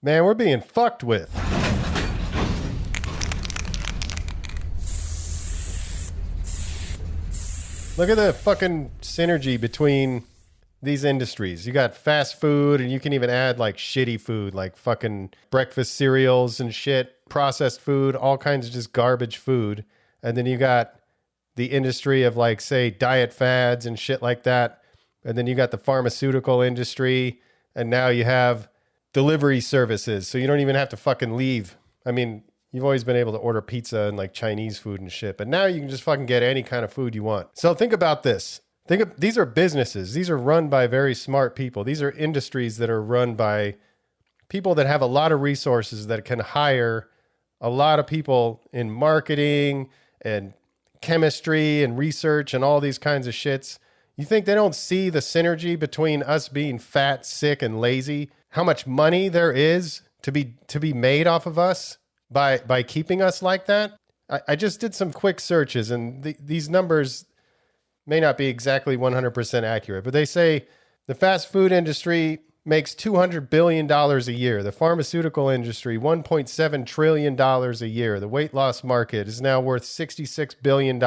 Man, we're being fucked with. Look at the fucking synergy between these industries. You got fast food, and you can even add like shitty food, like fucking breakfast cereals and shit, processed food, all kinds of just garbage food. And then you got the industry of like, say, diet fads and shit like that. And then you got the pharmaceutical industry, and now you have delivery services. So you don't even have to fucking leave. I mean, you've always been able to order pizza and like Chinese food and shit, but now you can just fucking get any kind of food you want. So think about this. These are businesses. These are run by very smart people. These are industries that are run by people that have a lot of resources that can hire a lot of people in marketing and chemistry and research and all these kinds of shits. You think they don't see the synergy between us being fat, sick, and lazy? How much money there is to be made off of us by keeping us like that? I just did some quick searches, and these numbers may not be exactly 100% accurate, but they say the fast food industry makes $200 billion a year. The pharmaceutical industry, $1.7 trillion a year. The weight loss market is now worth $66 billion.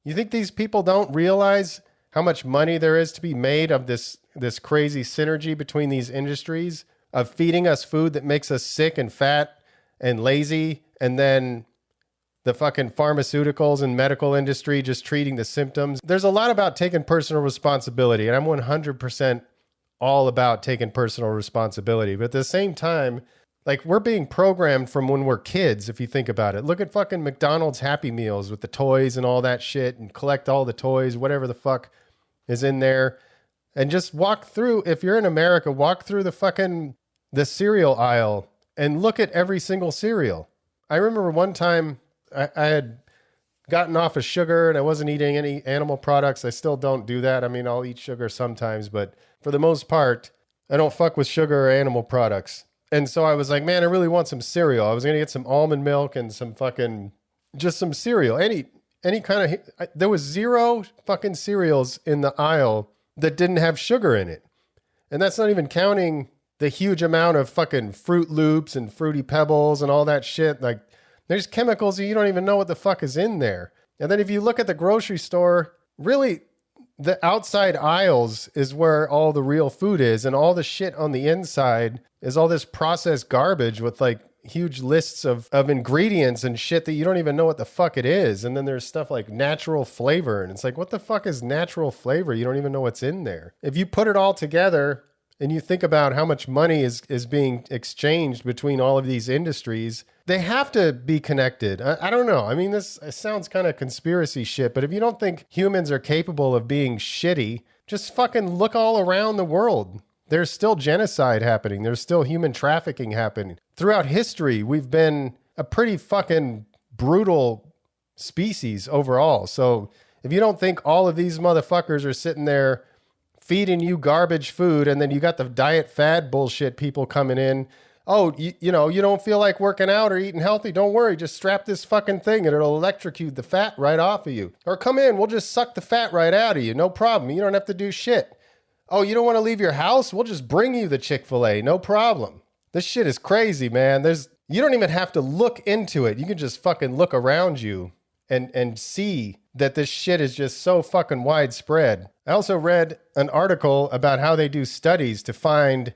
You think these people don't realize how much money there is to be made of this crazy synergy between these industries of feeding us food that makes us sick and fat and lazy, and then the fucking pharmaceuticals and medical industry just treating the symptoms? There's a lot about taking personal responsibility, and I'm 100% all about taking personal responsibility. But at the same time, like, we're being programmed from when we're kids, if you think about it. Look at fucking McDonald's Happy Meals with the toys and all that shit, and collect all the toys, whatever the fuck is in there. And just walk through, if you're in America, walk through the cereal aisle and look at every single cereal. I remember one time I had gotten off of sugar and I wasn't eating any animal products. I still don't do that. I mean, I'll eat sugar sometimes, but for the most part, I don't fuck with sugar or animal products. And so I was like, man, I really want some cereal. I was going to get some almond milk and some fucking, just some cereal. Any kind of, there was 0 fucking cereals in the aisle that didn't have sugar in it. And that's not even counting the huge amount of fucking Fruit Loops and Fruity Pebbles and all that shit. Like, there's chemicals that you don't even know what the fuck is in there. And then if you look at the grocery store, really, the outside aisles is where all the real food is, and all the shit on the inside is all this processed garbage with like huge lists of ingredients and shit that you don't even know what the fuck it is. And then there's stuff like natural flavor, and it's like, what the fuck is natural flavor? You don't even know what's in there. If you put it all together and you think about how much money is being exchanged between all of these industries, they have to be connected. I don't know. I mean, this sounds kind of conspiracy shit, but if you don't think humans are capable of being shitty, just fucking look all around the world. There's still genocide happening. There's still human trafficking happening. Throughout history, we've been a pretty fucking brutal species overall. So if you don't think all of these motherfuckers are sitting there feeding you garbage food, and then you got the diet fad bullshit people coming in, oh, you know, you don't feel like working out or eating healthy? Don't worry. Just strap this fucking thing and it'll electrocute the fat right off of you. Or come in, we'll just suck the fat right out of you. No problem. You don't have to do shit. Oh, you don't want to leave your house? We'll just bring you the Chick-fil-A. No problem. This shit is crazy, man. You don't even have to look into it. You can just fucking look around you and see that this shit is just so fucking widespread. I also read an article about how they do studies to find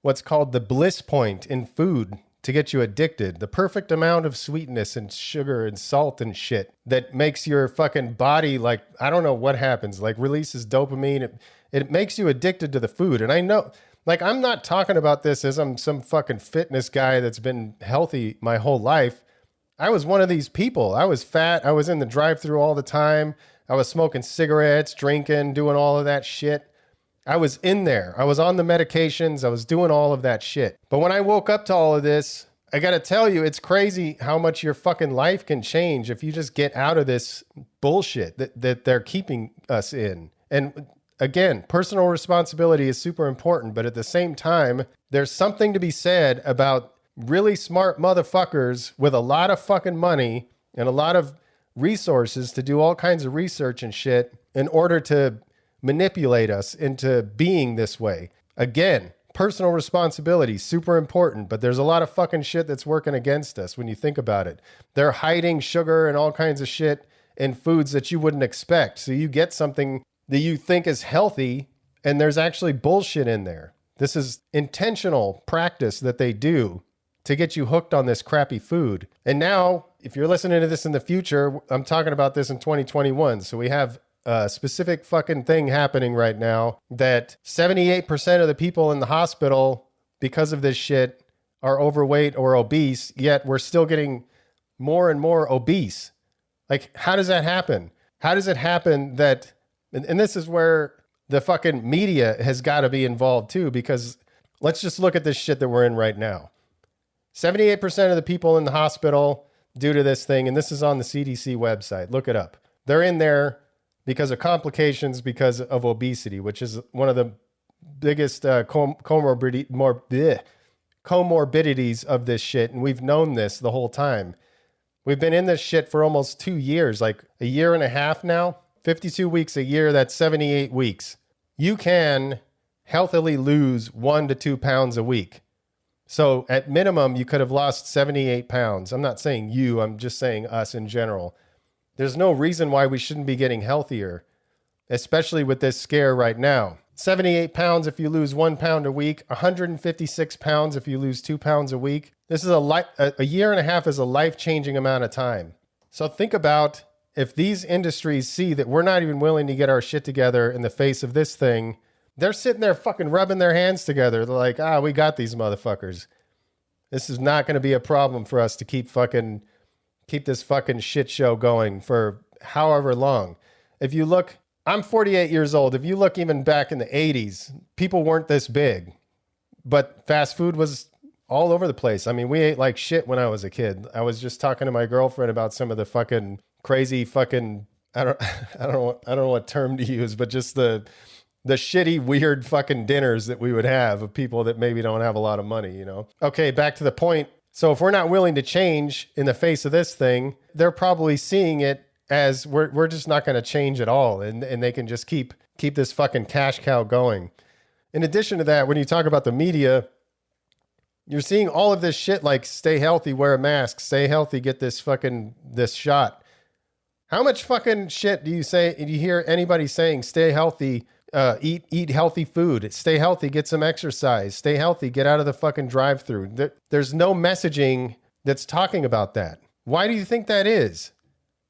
what's called the bliss point in food to get you addicted. The perfect amount of sweetness and sugar and salt and shit that makes your fucking body, like, I don't know what happens, like releases dopamine. It makes you addicted to the food. And I know, like, I'm not talking about this as I'm some fucking fitness guy that's been healthy my whole life. I was one of these people. I was fat. I was in the drive-thru all the time. I was smoking cigarettes, drinking, doing all of that shit. I was in there. I was on the medications. I was doing all of that shit. But when I woke up to all of this, I got to tell you, it's crazy how much your fucking life can change if you just get out of this bullshit that they're keeping us in. And again, personal responsibility is super important. But at the same time, there's something to be said about really smart motherfuckers with a lot of fucking money and a lot of resources to do all kinds of research and shit in order to manipulate us into being this way. Again, personal responsibility, super important, but there's a lot of fucking shit that's working against us when you think about it. They're hiding sugar and all kinds of shit in foods that you wouldn't expect. So you get something that you think is healthy, and there's actually bullshit in there. This is intentional practice that they do to get you hooked on this crappy food. And now, if you're listening to this in the future, I'm talking about this in 2021. So we have a specific fucking thing happening right now that 78% of the people in the hospital because of this shit are overweight or obese, yet we're still getting more and more obese. Like, how does that happen? How does it happen that, and this is where the fucking media has got to be involved too, because let's just look at this shit that we're in right now. 78% of the people in the hospital due to this thing, and this is on the CDC website, look it up. They're in there because of complications, because of obesity, which is one of the biggest comorbidities of this shit. And we've known this the whole time. We've been in this shit for almost 2 years, like a year and a half now. 52 weeks a year, that's 78 weeks. You can healthily lose 1 to 2 pounds a week. So at minimum, you could have lost 78 pounds. I'm not saying you, I'm just saying us in general. There's no reason why we shouldn't be getting healthier, especially with this scare right now. 78 pounds if you lose 1 pound a week, 156 pounds if you lose 2 pounds a week. This is a year and a half is a life-changing amount of time. So think about if these industries see that we're not even willing to get our shit together in the face of this thing, they're sitting there fucking rubbing their hands together. They're like, we got these motherfuckers. This is not going to be a problem for us to keep this fucking shit show going for however long. If you look, I'm 48 years old. If you look even back in the 80s, people weren't this big, but fast food was all over the place. I mean, we ate like shit when I was a kid. I was just talking to my girlfriend about some of the fucking crazy fucking, I don't know what term to use, but just the shitty, weird fucking dinners that we would have of people that maybe don't have a lot of money, you know? Okay, back to the point. So if we're not willing to change in the face of this thing, they're probably seeing it as we're just not going to change at all. And they can just keep this fucking cash cow going. In addition to that, when you talk about the media, you're seeing all of this shit like stay healthy, wear a mask, stay healthy, get this shot. How much fucking shit do you hear anybody saying stay healthy, eat healthy food, stay healthy, get some exercise, stay healthy, get out of the fucking drive-through? There's no messaging that's talking about that. Why do you think that is?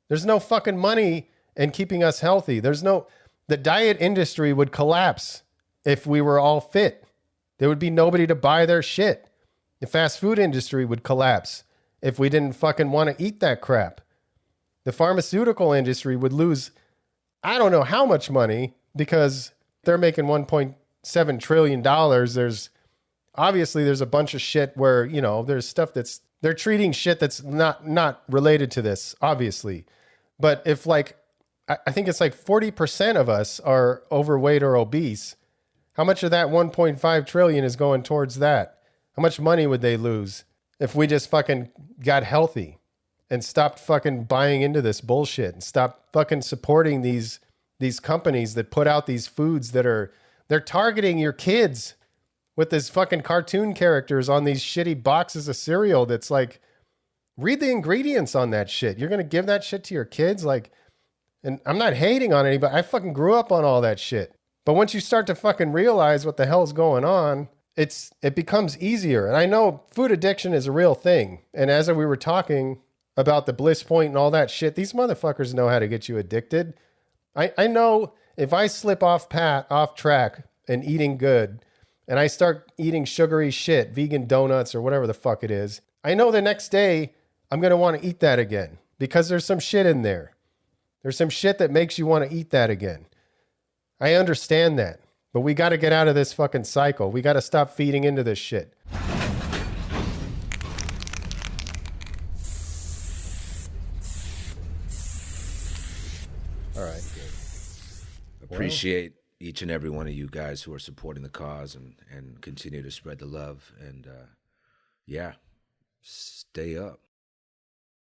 There's no fucking money in keeping us healthy. The diet industry would collapse if we were all fit. There would be nobody to buy their shit. The fast food industry would collapse if we didn't fucking want to eat that crap. The pharmaceutical industry would lose, I don't know how much money, because they're making $1.7 trillion. There's a bunch of shit where, you know, there's stuff they're treating shit that's not related to this, obviously. But if I think it's like 40% of us are overweight or obese, how much of that 1.5 trillion is going towards that? How much money would they lose if we just fucking got healthy and stopped fucking buying into this bullshit and stopped fucking supporting these companies that put out these foods they're targeting your kids with this fucking cartoon characters on these shitty boxes of cereal that's like, read the ingredients on that shit. You're going to give that shit to your kids? Like, and I'm not hating on anybody. I fucking grew up on all that shit. But once you start to fucking realize what the hell's going on, it becomes easier. And I know food addiction is a real thing. And as we were talking about the bliss point and all that shit, these motherfuckers know how to get you addicted. I know if I slip off track and eating good, and I start eating sugary shit, vegan donuts or whatever the fuck it is, I know the next day I'm going to want to eat that again because there's some shit in there. There's some shit that makes you want to eat that again. I understand that, but we got to get out of this fucking cycle. We got to stop feeding into this shit. All right. Appreciate each and every one of you guys who are supporting the cause and continue to spread the love. And stay up.